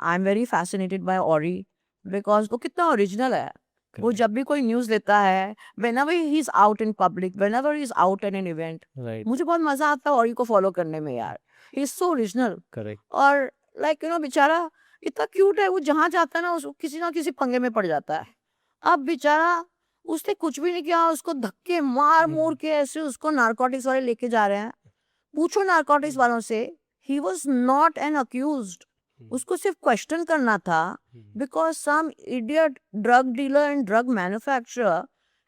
I am very fascinated by ऑरी because वो कितना original है। वो Correct. जब भी कोई न्यूज देता है, whenever he is out in public, whenever he is out at an event, Right. मुझे बहुत मजा आता है ऑरी को फॉलो करने में यार। He is so original. Correct. और लाइक बेचारा इतना क्यूट है, वो जहाँ जाता है ना उसको किसी ना किसी पंगे में पड़ जाता है। अब बेचारा उसने कुछ भी नहीं किया, उसको धक्के मार मूर के ऐसे उसको नारकोटिक्स वाले लेके जा रहे हैं। पूछो नारकोटिक्स वालों से, he was not an accused. उसको सिर्फ क्वेश्चन करना था because some idiot drug dealer and drug manufacturer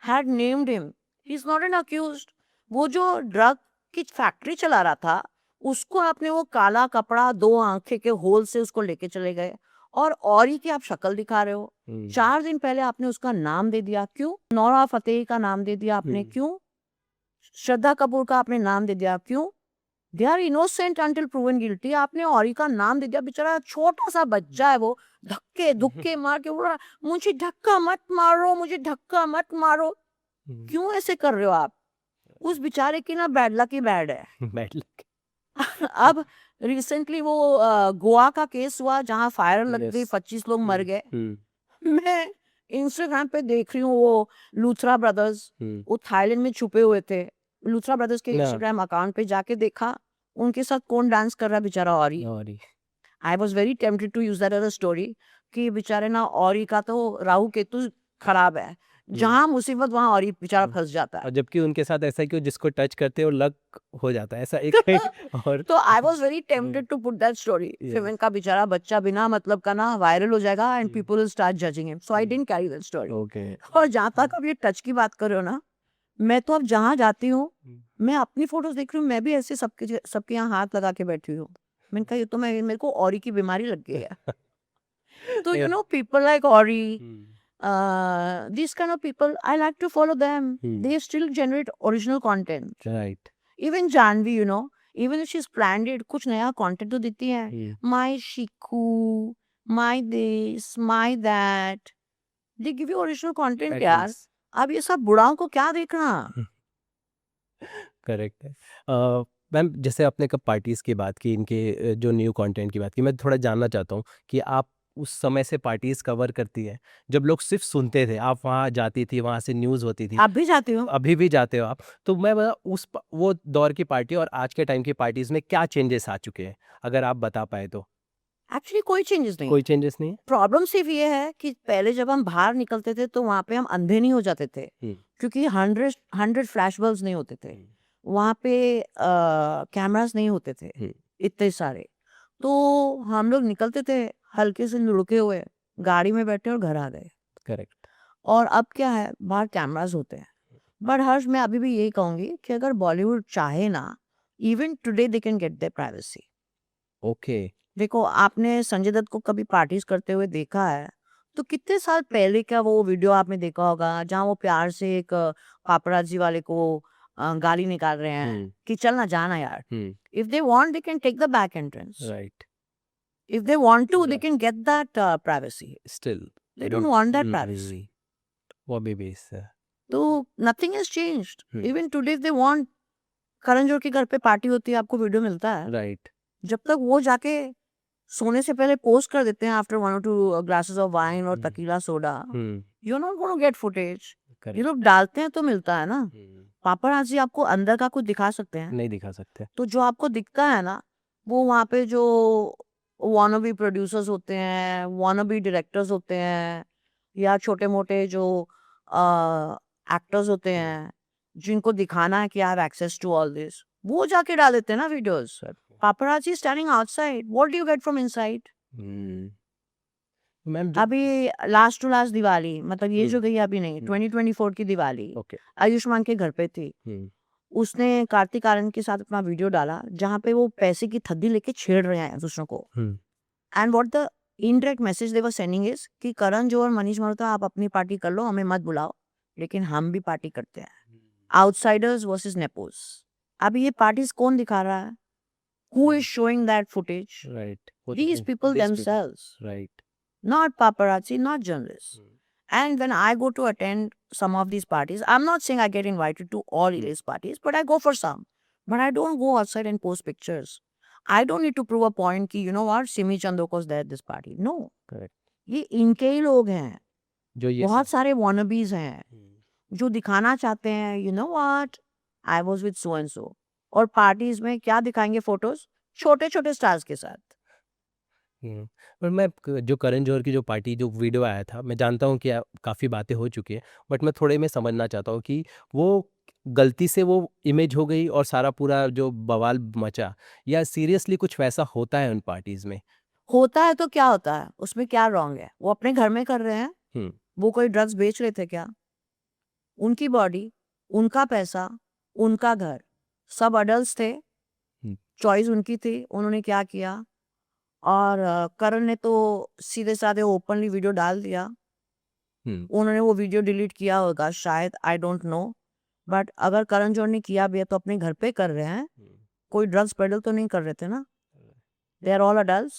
had named him. He's not an accused. वो जो ड्रग की फैक्ट्री चला रहा था, उसको आपने वो काला कपड़ा 2 आंखें के होल से उसको लेके चले गए, और ही की आप शक्ल दिखा रहे हो। 4 दिन पहले आपने उसका नाम दे दिया, क्यों? नौरा फतेही का नाम दे दिया आपने, क्यों? श्रद्धा कपूर का आपने नाम दे दिया, क्यों? They are innocent until proven guilty. आपने औरी का नाम दे दिया। बेचारा छोटा सा बच्चा है, वो धक्के धुक्के मार के बोल रहा मुझे धक्का मत मारो, मुझे धक्का मत मारो। क्यों ऐसे कर रहे हो आप? उस बेचारे की ना बैड लक ही बैड है। Bad luck. अब रिसेंटली वो गोवा का केस हुआ जहाँ फायर लग गई, Yes. 25 लोग मर गए। Hmm. मैं इंस्टाग्राम पे देख रही हूँ वो लूथरा ब्रदर्स, Hmm. वो थाईलैंड में छुपे हुए थे। लूथरा ब्रदर्स के Yeah. इंस्टाग्राम अकाउंट पे जाके देखा उनके साथ कौन डांस कर रहा है, बेचारा Orry. Sorry. I was very tempted to use that as a story कि बेचारे ना औरी का तो राहु केतु खराब है, जहाँ मुसीबत वहाँ औरी बेचारा फंस जाता और है। जबकि उनके साथ ऐसा क्यों, जिसको टच करते हो लक हो जाता है, ऐसा एक और तो I was very tempted to put that story. फिर Yes. इनका बेचारा बच्चा बिना मतलब का ना वायरल हो जाएगा and Hmm. People will start judging him, so I didn't carry that story. Okay. और जहाँ तक अब ये टच की बात कर रहे हो ना, मैं तो अब जहाँ जाती हूँ, मैं अपनी फोटोज देख रही हूँ, मैं भी ऐसे सबके यहाँ हाथ लगा के बैठी हूँ। मैंने कहा ये तो मैं मेरे को औरी की बीमारी लग गई है। तो Yeah. पीपल लाइक औरी, Hmm. these kind of people, I like to follow them. They still generate original content. Right. Even Janvi, even if she's planned it, कुछ नया content तो देती है। My Shiku, my this, my that. They give you original content At यार। least. अब ये सब बुढ़ाओं को क्या देखना? करेक्ट है। मैम, जैसे आपने कब पार्टीज़ की बात की, इनके जो न्यू कंटेंट की बात की, मैं थोड़ा जानना चाहता हूँ कि आप उस समय से पार्टीज़ कवर करती है जब लोग सिर्फ सुनते थे, आप वहाँ जाती थी, वहाँ से न्यूज़ होती थी, आप भी जाती हो? अभी भी जाते हो आप, तो मैं बता वो दौर की पार्टी और आज के टाइम की पार्टीज़ में क्या चेंजेस आ चुके हैं, अगर आप बता पाए तो? एक्चुअली कोई चेंजेस नहीं। कोई चेंजेस नहीं है? प्रॉब्लम सिर्फ ये है कि पहले जब हम बाहर निकलते थे तो वहाँ पे हम अंधे नहीं हो जाते थे, क्योंकि 100 फ्लैश बल्ब्स नहीं होते थे वहाँ पे, कैमरास नहीं होते थे इतने सारे। तो हम लोग निकलते थे हल्के से लुढ़के हुए, गाड़ी में बैठे और घर आ गए। करेक्ट। और अब क्या है, बाहर कैमरास होते हैं। बट हर्ष, मैं अभी भी यही कहूंगी कि अगर बॉलीवुड चाहे ना, even today they can get their privacy. Okay. देखो, आपने संजय दत्त को कभी पार्टीज करते हुए देखा है? तो कितने साल पहले का वो वीडियो आपने देखा होगा जहाँ वो प्यार से एक पापराजी वाले को गाली निकाल रहे हैं कि चल ना, जाना यार। If they want they can take the back entrance. Right. If they want to they can get that privacy. Still they don't want that privacy. वो भी बेस है। तो nothing has changed. Even today they want, Karan Johar के घर पे party होती है, आपको वीडियो मिलता है? राइट। जब तक वो जाके सोने से पहले पोस्ट कर देते हैं after 1 or 2 glasses of wine और tequila soda, you not gonna get footage. ये लोग डालते हैं तो मिलता है ना। पापराजी आपको अंदर का कुछ दिखा सकते हैं? नहीं दिखा सकते। तो जो आपको दिखता है ना, वो वहाँ पे जो वानाबी प्रोड्यूसर्स होते हैं, वानाबी डायरेक्टर्स होते हैं, या छोटे मोटे जो एक्टर्स होते हैं जिनको दिखाना है कि I have access to all this, वो जाके डाल देते हैं ना videos. Paparazzi standing outside, what do you get from inside? Ma'am अभी लास्ट टू लास्ट दिवाली, मतलब ये जो गई अभी नहीं, 2024 की दिवाली, ओके। आयुष्मान के घर पे थी। उसने कार्तिक आर्यन के साथ अपना वीडियो डाला जहाँ पे वो पैसे की थद्दी लेके छेड़ रहे हैं दूसरों को। And what the indirect message they were sending is कि करण जोहर, मनीष मल्होत्रा, आप अपनी पार्टी कर लो, हमें मत बुलाओ, लेकिन हम भी पार्टी करते हैं। Outsiders versus nepos. अभी ये पार्टीज कौन दिखा रहा है? Who is showing that footage? Right. These people themselves. Right. Not paparazzi, not journalists. And when I go to attend some of these parties, I'm not saying I get invited to all these parties, but I go for some. But I don't go outside and post pictures. I don't need to prove a point कि you know what Simi Chandok was there this party, no, correct. ये इनके ही लोग हैं, जो ये बहुत सारे वॉनबीज हैं हम्म, जो दिखाना चाहते हैं you know what I was with so and so, और पार्टीज में क्या दिखाएंगे फोटोज छोटे छोटे स्टार्स के साथ। हम्म। पर जो करण जौहर की जो पार्टी जो वीडियो आया था, मैं जानता हूँ कि काफ़ी बातें हो चुकी हैं, बट मैं थोड़े में समझना चाहता हूँ कि वो गलती से वो इमेज हो गई और सारा पूरा जो बवाल मचा, या सीरियसली कुछ वैसा होता है उन पार्टीज में? होता है तो क्या होता है, उसमें क्या रॉन्ग है, वो अपने घर में कर रहे हैं, हम्म। वो कोई ड्रग्स बेच रहे थे क्या? उनकी बॉडी, उनका पैसा, उनका घर, सब अडल्ट थे, हम्म। चॉइस उनकी थी, उन्होंने क्या किया। और करण ने तो सीधे साधे ओपनली वीडियो डाल दिया, हम्म। उन्होंने वो वीडियो डिलीट किया होगा शायद, आई डोंट नो, बट अगर करण जौहर ने किया भी है तो अपने घर पे कर रहे हैं, कोई ड्रग्स पेडल तो नहीं कर रहे थे ना, they are all adults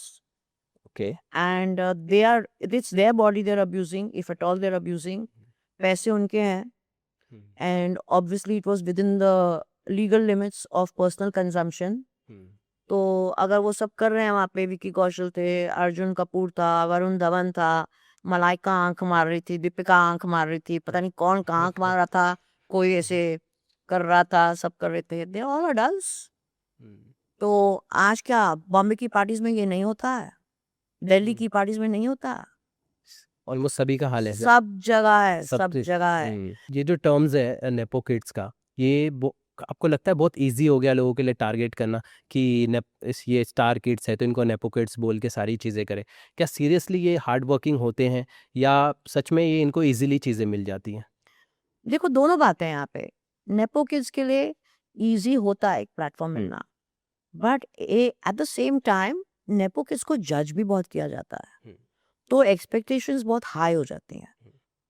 okay. And they are it's their body they are abusing, if at all they are abusing, पैसे उनके हैं, and obviously it was within the legal limits of personal consumption। तो अगर वो सब कर रहे हैं, वहाँ पे विकी कौशल थे, अर्जुन कपूर था, वरुण धवन था, मलाइका आंख मार रही थी, दीपिका आंख मार रही थी, पता नहीं कौन कहाँ आंख मार रहा था, कोई ऐसे कर रहा था, सब कर रहे थे, दे ऑल अडल्ट्स। तो आज क्या बॉम्बे की पार्टीज में ये नहीं होता है, दिल्ली की पार्टीज में नहीं होता, ऑलमोस्ट सभी का हाल है। सब जगह है, सब सब जगह है। ये जो टर्म्स है नेपो किड्स का, ये आपको लगता है बहुत इजी हो गया लोगों के लिए टारगेट करना कि ये स्टार किड्स है तो इनको नेपो किड्स बोल के सारी चीज़ें करें? क्या सीरियसली ये हार्ड वर्किंग होते हैं, या सच में ये इनको इजीली चीज़ें मिल जाती हैं? देखो दोनों बातें हैं यहाँ पे, नेपो किड्स के लिए इजी होता है एक प्लेटफॉर्म मिलना, but at the same time nepo kids को जज भी बहुत किया जाता है, तो एक्सपेक्टेशंस बहुत हाई हो जाती हैं,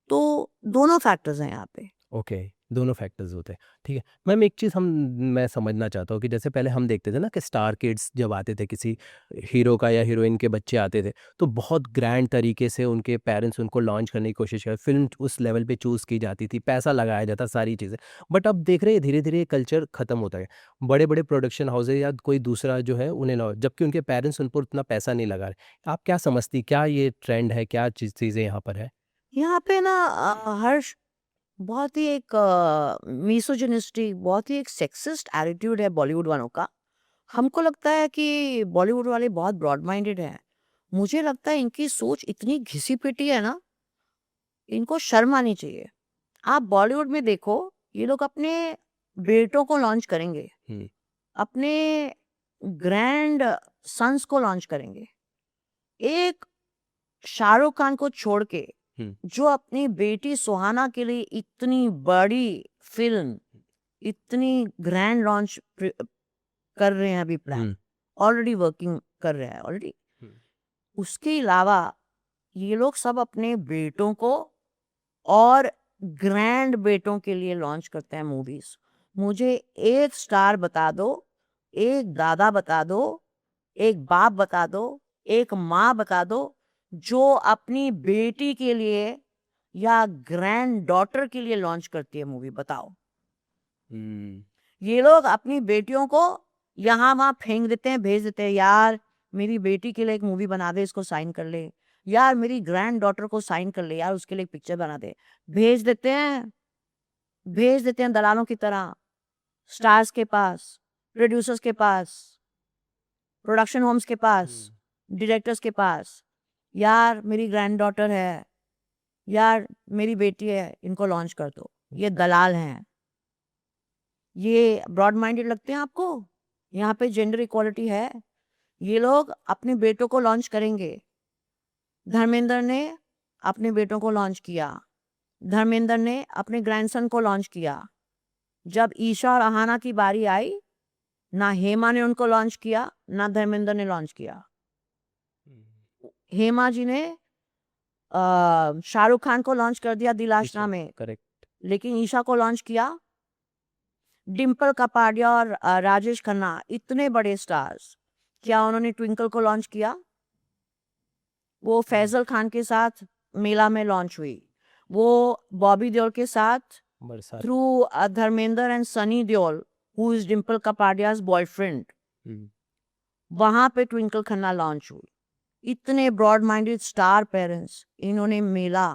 तो दोनों फैक्टर्स हैं यहाँ पे। ओके, दोनों फैक्टर्स होते हैं। ठीक है मैम, एक चीज़ मैं समझना चाहता हूँ कि जैसे पहले हम देखते थे ना कि स्टार किड्स जब आते थे, किसी हीरो का या हीरोइन के बच्चे आते थे, तो बहुत ग्रैंड तरीके से उनके पेरेंट्स उनको लॉन्च करने की कोशिश करते, फिल्म उस लेवल पे चूज़ की जाती थी, पैसा लगाया जाता, सारी चीज़ें। बट अब देख रहे हैं धीरे धीरे कल्चर ख़त्म होता है, बड़े बड़े प्रोडक्शन हाउसेज या कोई दूसरा जो है उन्हें जबकि उनके पेरेंट्स उन पर उतना पैसा नहीं लगा रहे। आप क्या समझती, क्या ये ट्रेंड है, क्या चीज़ें यहाँ पर है? यहाँ पे ना हर्ष, बहुत ही एक मिसोजिनिस्टिक, बहुत ही एक सेक्सिस्ट एटीट्यूड है बॉलीवुड वालों का। हमको लगता है कि बॉलीवुड वाले बहुत ब्रॉड माइंडेड हैं, मुझे लगता है इनकी सोच इतनी घिसी पिटी है ना, इनको शर्म आनी चाहिए। आप बॉलीवुड में देखो, ये लोग अपने बेटों को लॉन्च करेंगे, हम्म। अपने ग्रैंड सन्स को लॉन्च करेंगे, एक शाहरुख खान को छोड़ के जो अपनी बेटी सुहाना के लिए इतनी बड़ी फिल्म, इतनी ग्रैंड लॉन्च कर रहे हैं, अभी प्लान ऑलरेडी वर्किंग कर रहे हैं ऑलरेडी, उसके अलावा ये लोग सब अपने बेटों को और ग्रैंड बेटों के लिए लॉन्च करते हैं मूवीज। मुझे एक स्टार बता दो, एक दादा बता दो, एक बाप बता दो, एक माँ बता दो, जो अपनी बेटी के लिए या ग्रैंड डॉटर के लिए लॉन्च करती है मूवी, बताओ। ये लोग अपनी बेटियों को यहाँ वहाँ फेंक देते हैं, भेज देते हैं, यार मेरी बेटी के लिए एक मूवी बना दे, इसको साइन कर ले, यार मेरी ग्रैंड डॉटर को साइन कर ले, यार उसके लिए एक पिक्चर बना दे, भेज देते हैं, भेज देते हैं दलालों की तरह स्टार्स के पास, प्रोड्यूसर्स के पास, प्रोडक्शन होम्स के पास, डायरेक्टर्स के पास, यार मेरी ग्रैंड डॉटर है, यार मेरी बेटी है, इनको लॉन्च कर दो। ये दलाल हैं, ये ब्रॉड माइंडेड लगते हैं आपको? यहाँ पे जेंडर इक्वालिटी है, ये लोग अपने बेटों को लॉन्च करेंगे। धर्मेंद्र ने अपने बेटों को लॉन्च किया, धर्मेंद्र ने अपने ग्रैंडसन को लॉन्च किया। जब ईशा और अहाना की बारी आई, ना हेमा ने उनको लॉन्च किया, ना धर्मेंद्र ने लॉन्च किया। हेमा जी ने शाहरुख खान को लॉन्च कर दिया दिल आशना में, करेक्ट, लेकिन ईशा को लॉन्च किया डिम्पल कपाडिया और राजेश खन्ना, इतने बड़े स्टार्स, क्या उन्होंने ट्विंकल को लॉन्च किया? वो फैजल खान के साथ मेला में लॉन्च हुई, वो बॉबी देओल के साथ through Dharmendra and Sunny Deol, who is Dimple Kapadia's boyfriend, वहां पे ट्विंकल खन्ना लॉन्च हुई। इतने ब्रॉड माइंडेड स्टार पेरेंट्स, इन्होंने मेला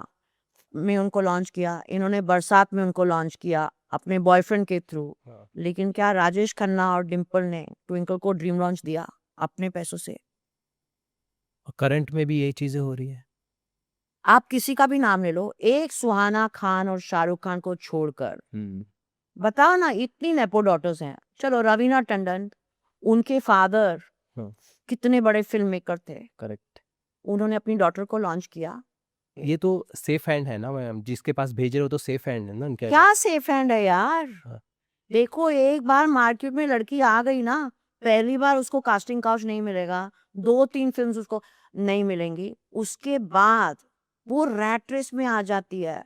में उनको लॉन्च किया, इन्होंने बरसात में उनको लॉन्च किया अपने बॉयफ्रेंड के थ्रू। हाँ। लेकिन क्या राजेश खन्ना और डिम्पल ने ट्विंकल को ड्रीम लॉन्च दिया अपने पैसों से? करंट में भी यही चीजें हो रही है। आप किसी का भी नाम ले लो, एक सुहाना खान और शाहरुख खान को छोड़कर बताओ ना, इतनी नेपो डॉटर्स हैं। चलो रवीना टंडन, उनके फादर हाँ। कितने बड़े फिल्म मेकर थे, करेक्ट। उन्होंने अपनी डॉटर को लॉन्च किया। ये तो सेफ हैंड है ना मैम, जिसके पास भेज रहे हो तो सेफ हैंड है ना उनके। क्या सेफ हैंड है यार? हाँ। देखो, एक बार मार्केट में लड़की आ गई ना, पहली बार उसको कास्टिंग काउच नहीं मिलेगा, 2-3 फिल्म्स उसको नहीं मिलेंगी, उसके बाद वो रैट रेस में आ जाती है।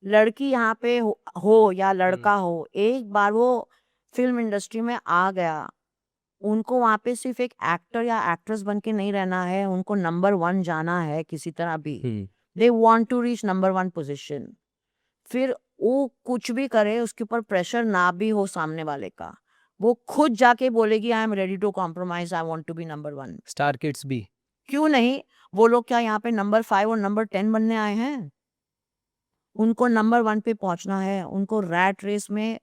लड़की यहाँ पे हो या लड़का हो, एक बार वो फिल्म इंडस्ट्री में आ गया, उनको वहाँ पे सिर्फ एक एक्टर या एक्ट्रेस बन के नहीं रहना है, उनको नंबर 1 जाना है किसी तरह भी। They want to reach number 1 position. फिर वो कुछ भी करे, उसके ऊपर प्रेशर ना भी हो सामने वाले का, वो खुद जाके बोलेगी I am ready to compromise, I want to be number 1। Star kids भी क्यों नहीं? वो लोग क्या यहाँ पे नंबर 5 और नंबर 10 बनने आए हैं? उनको नंबर 1 पे पहुंचना है, उनको रैट रेस में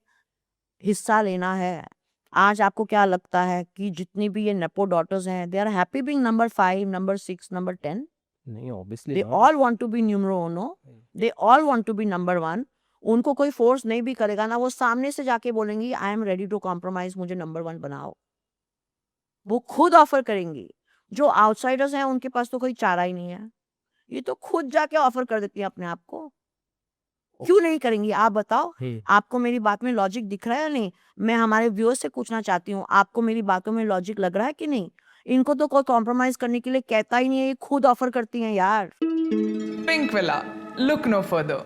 हिस्सा लेना है। आज आपको क्या लगता है कि जितनी भी ये नेपो डॉटर्स हैं, they are happy being number 5, number 6, number 10? नहीं, obviously they all want to be numero uno, they all want to be number 1। उनको कोई फोर्स नहीं भी करेगा ना, वो सामने से जाके बोलेंगी I am ready to compromise, मुझे नंबर 1 बनाओ। वो खुद ऑफर करेंगी। जो आउटसाइडर्स हैं, उनके पास तो कोई चारा ही नहीं है, ये तो खुद जाके ऑफर कर देती है अपने आप को। क्यों नहीं करेंगी आप बताओ? आपको मेरी बात में लॉजिक दिख रहा है या नहीं? मैं हमारे व्यूअर्स से पूछना चाहती हूँ, आपको मेरी बातों में लॉजिक लग रहा है कि नहीं? इनको तो कोई कॉम्प्रोमाइज करने के लिए कहता ही नहीं है, ये खुद ऑफर करती हैं यार। Pink Villa. Look no further.